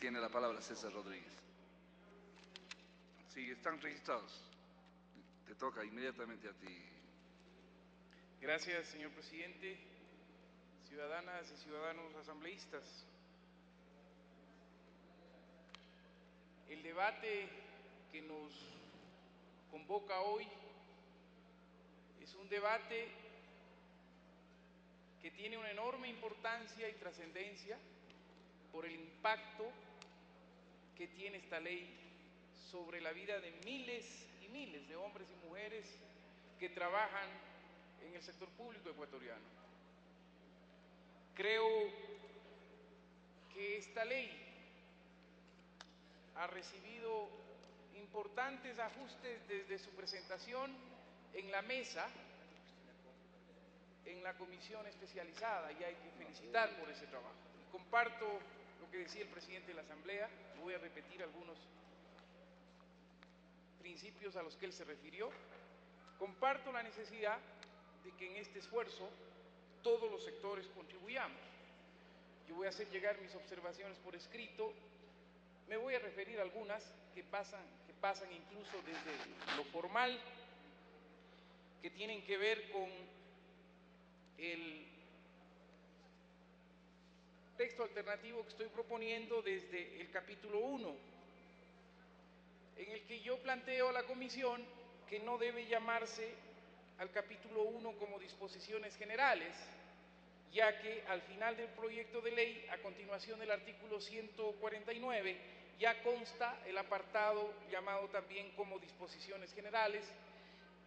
Tiene la palabra César Rodríguez. Sí, están registrados. Te toca inmediatamente a ti. Gracias, señor presidente. Ciudadanas y ciudadanos asambleístas, el debate que nos convoca hoy es un debate que tiene una enorme importancia y trascendencia por el impacto que tiene esta ley sobre la vida de miles y miles de hombres y mujeres que trabajan en el sector público ecuatoriano. Creo que esta ley ha recibido importantes ajustes desde su presentación en la mesa, en la comisión especializada, y hay que felicitar por ese trabajo. Y comparto lo que decía el presidente de la Asamblea, voy a repetir algunos principios a los que él se refirió. Comparto la necesidad de que en este esfuerzo todos los sectores contribuyamos. Yo voy a hacer llegar mis observaciones por escrito. Me voy a referir a algunas que pasan incluso desde lo formal, que tienen que ver con el texto alternativo que estoy proponiendo desde el capítulo 1, en el que yo planteo a la comisión que no debe llamarse al capítulo 1 como disposiciones generales, ya que al final del proyecto de ley, a continuación del artículo 149, ya consta el apartado llamado también como disposiciones generales,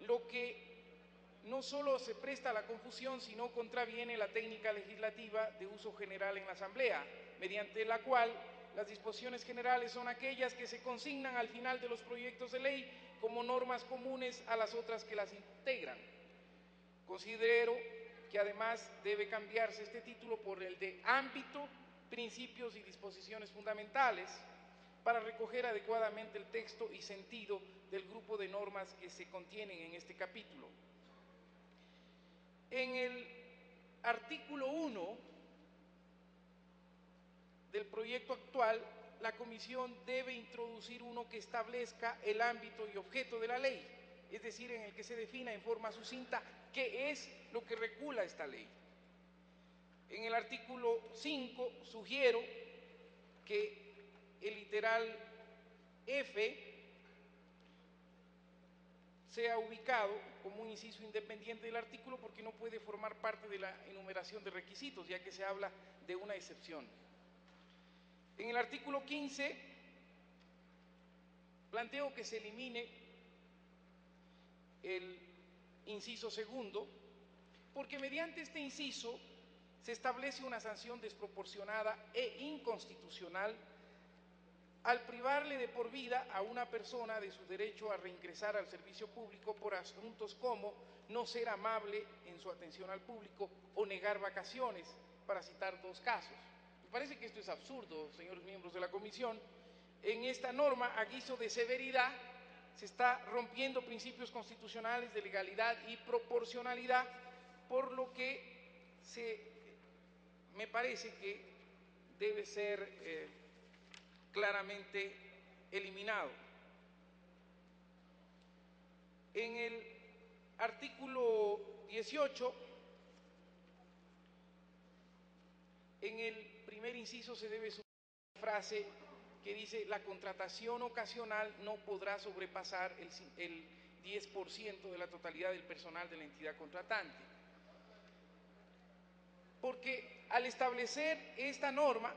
lo que no solo se presta a la confusión, sino contraviene la técnica legislativa de uso general en la Asamblea, mediante la cual las disposiciones generales son aquellas que se consignan al final de los proyectos de ley como normas comunes a las otras que las integran. Considero que además debe cambiarse este título por el de ámbito, principios y disposiciones fundamentales, para recoger adecuadamente el texto y sentido del grupo de normas que se contienen en este capítulo. En el artículo 1 del proyecto actual, la comisión debe introducir uno que establezca el ámbito y objeto de la ley, es decir, en el que se defina en forma sucinta qué es lo que regula esta ley. En el artículo 5 sugiero que el literal F sea ubicado como un inciso independiente del artículo porque no puede formar parte de la enumeración de requisitos, ya que se habla de una excepción. En el artículo 15 planteo que se elimine el inciso segundo, porque mediante este inciso se establece una sanción desproporcionada e inconstitucional al privarle de por vida a una persona de su derecho a reingresar al servicio público por asuntos como no ser amable en su atención al público o negar vacaciones, para citar dos casos. Me parece que esto es absurdo, señores miembros de la comisión. En esta norma, a guiso de severidad, se está rompiendo principios constitucionales de legalidad y proporcionalidad, por lo que me parece que debe ser claramente eliminado. En el artículo 18, en el primer inciso se debe subrayar una frase que dice: la contratación ocasional no podrá sobrepasar el 10% de la totalidad del personal de la entidad contratante. Porque al establecer esta norma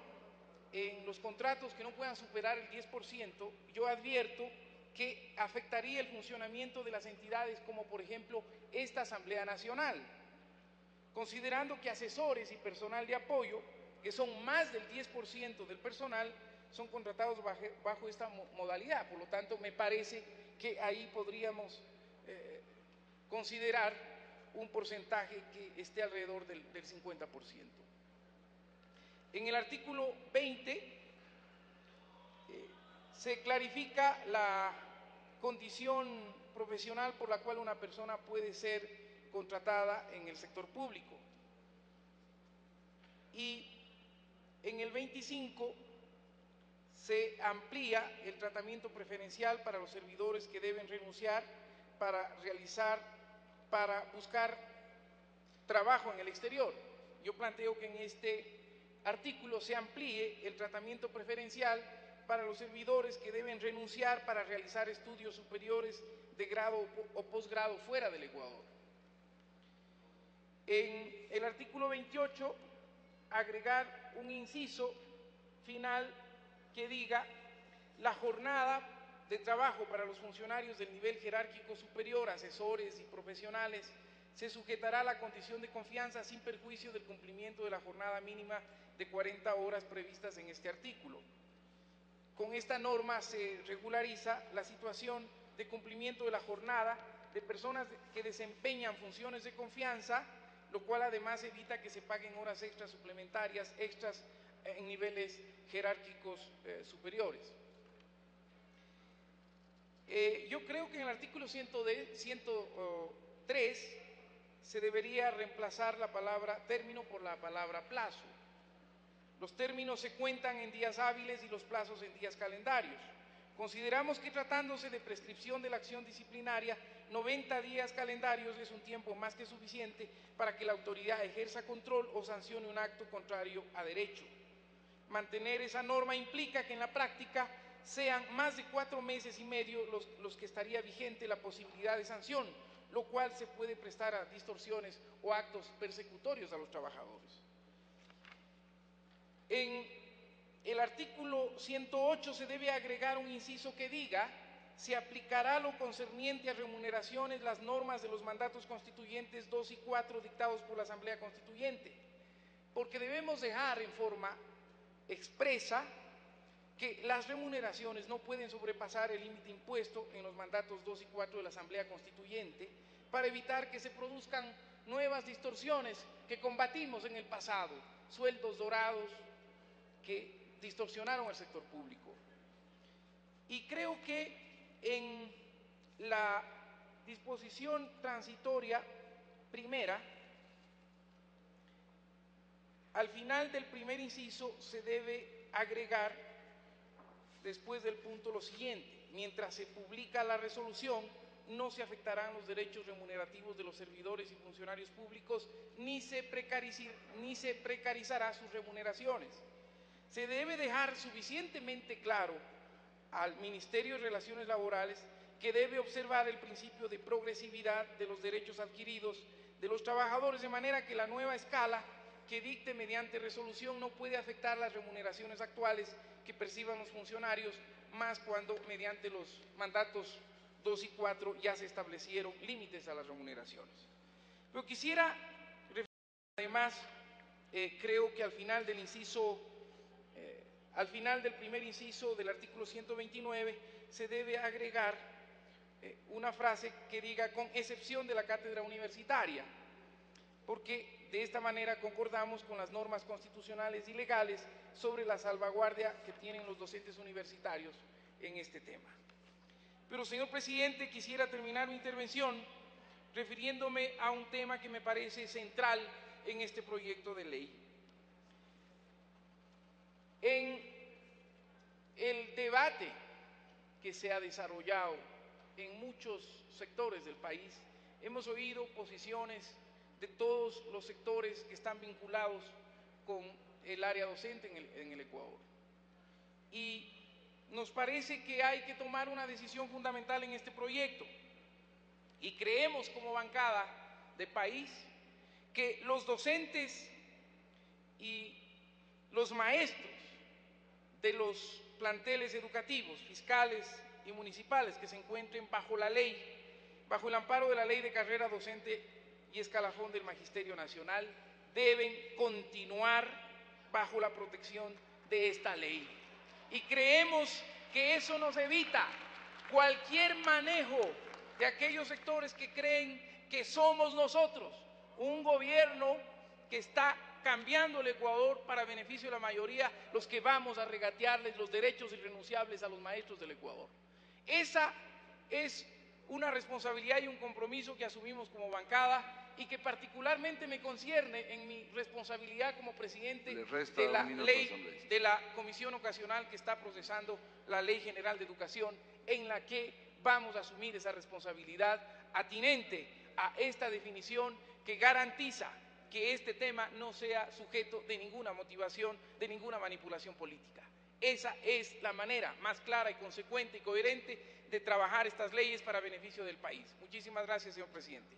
en los contratos que no puedan superar el 10%, yo advierto que afectaría el funcionamiento de las entidades como por ejemplo esta Asamblea Nacional, considerando que asesores y personal de apoyo, que son más del 10% del personal, son contratados bajo esta modalidad. Por lo tanto, me parece que ahí podríamos considerar un porcentaje que esté alrededor del 50%. En el artículo 20 se clarifica la condición profesional por la cual una persona puede ser contratada en el sector público. Y en el 25 se amplía el tratamiento preferencial para los servidores que deben renunciar para buscar trabajo en el exterior. Yo planteo que en este artículo se amplíe el tratamiento preferencial para los servidores que deben renunciar para realizar estudios superiores de grado o posgrado fuera del Ecuador. En el artículo 28, agregar un inciso final que diga: la jornada de trabajo para los funcionarios del nivel jerárquico superior, asesores y profesionales, se sujetará a la condición de confianza sin perjuicio del cumplimiento de la jornada mínima de 40 horas previstas en este artículo. Con esta norma se regulariza la situación de cumplimiento de la jornada de personas que desempeñan funciones de confianza, lo cual además evita que se paguen horas extras suplementarias, extras en niveles jerárquicos superiores. Yo creo que en el artículo 103 se debería reemplazar la palabra término por la palabra plazo. Los términos se cuentan en días hábiles y los plazos en días calendarios. Consideramos que, tratándose de prescripción de la acción disciplinaria, 90 días calendarios es un tiempo más que suficiente para que la autoridad ejerza control o sancione un acto contrario a derecho. Mantener esa norma implica que en la práctica sean más de 4 meses y medio los que estaría vigente la posibilidad de sanción, lo cual se puede prestar a distorsiones o actos persecutorios a los trabajadores. En el artículo 108 se debe agregar un inciso que diga: se aplicará lo concerniente a remuneraciones las normas de los mandatos constituyentes 2 y 4 dictados por la Asamblea Constituyente, porque debemos dejar en forma expresa que las remuneraciones no pueden sobrepasar el límite impuesto en los mandatos 2 y 4 de la Asamblea Constituyente, para evitar que se produzcan nuevas distorsiones que combatimos en el pasado, sueldos dorados que distorsionaron al sector público. Y creo que en la disposición transitoria primera, al final del primer inciso se debe agregar, después del punto, lo siguiente: mientras se publica la resolución, no se afectarán los derechos remunerativos de los servidores y funcionarios públicos, ni se precarizará sus remuneraciones. Se debe dejar suficientemente claro al Ministerio de Relaciones Laborales que debe observar el principio de progresividad de los derechos adquiridos de los trabajadores, de manera que la nueva escala que dicte mediante resolución no puede afectar las remuneraciones actuales que perciban los funcionarios, más cuando mediante los mandatos 2 y 4 ya se establecieron límites a las remuneraciones. Pero quisiera referir, además, creo que al final del primer inciso del artículo 129 se debe agregar una frase que diga: con excepción de la cátedra universitaria, porque de esta manera concordamos con las normas constitucionales y legales sobre la salvaguardia que tienen los docentes universitarios en este tema. Pero, señor presidente, quisiera terminar mi intervención refiriéndome a un tema que me parece central en este proyecto de ley. En el debate que se ha desarrollado en muchos sectores del país, hemos oído posiciones de todos los sectores que están vinculados con el área docente en el Ecuador. Y nos parece que hay que tomar una decisión fundamental en este proyecto. Y creemos, como bancada de país, que los docentes y los maestros de los planteles educativos, fiscales y municipales que se encuentren bajo la ley, bajo el amparo de la Ley de Carrera Docente y Escalafón del Magisterio Nacional, deben continuar bajo la protección de esta ley. Y creemos que eso nos evita cualquier manejo de aquellos sectores que creen que somos nosotros, un gobierno que está cambiando el Ecuador para beneficio de la mayoría, los que vamos a regatearles los derechos irrenunciables a los maestros del Ecuador. Esa es una responsabilidad y un compromiso que asumimos como bancada y que particularmente me concierne en mi responsabilidad como presidente Le resta de la un minuto, ley asambleísta. de la Comisión Ocasional que está procesando la Ley General de Educación, en la que vamos a asumir esa responsabilidad atinente a esta definición que garantiza que este tema no sea sujeto de ninguna motivación, de ninguna manipulación política. Esa es la manera más clara y consecuente y coherente de trabajar estas leyes para beneficio del país. Muchísimas gracias, señor presidente.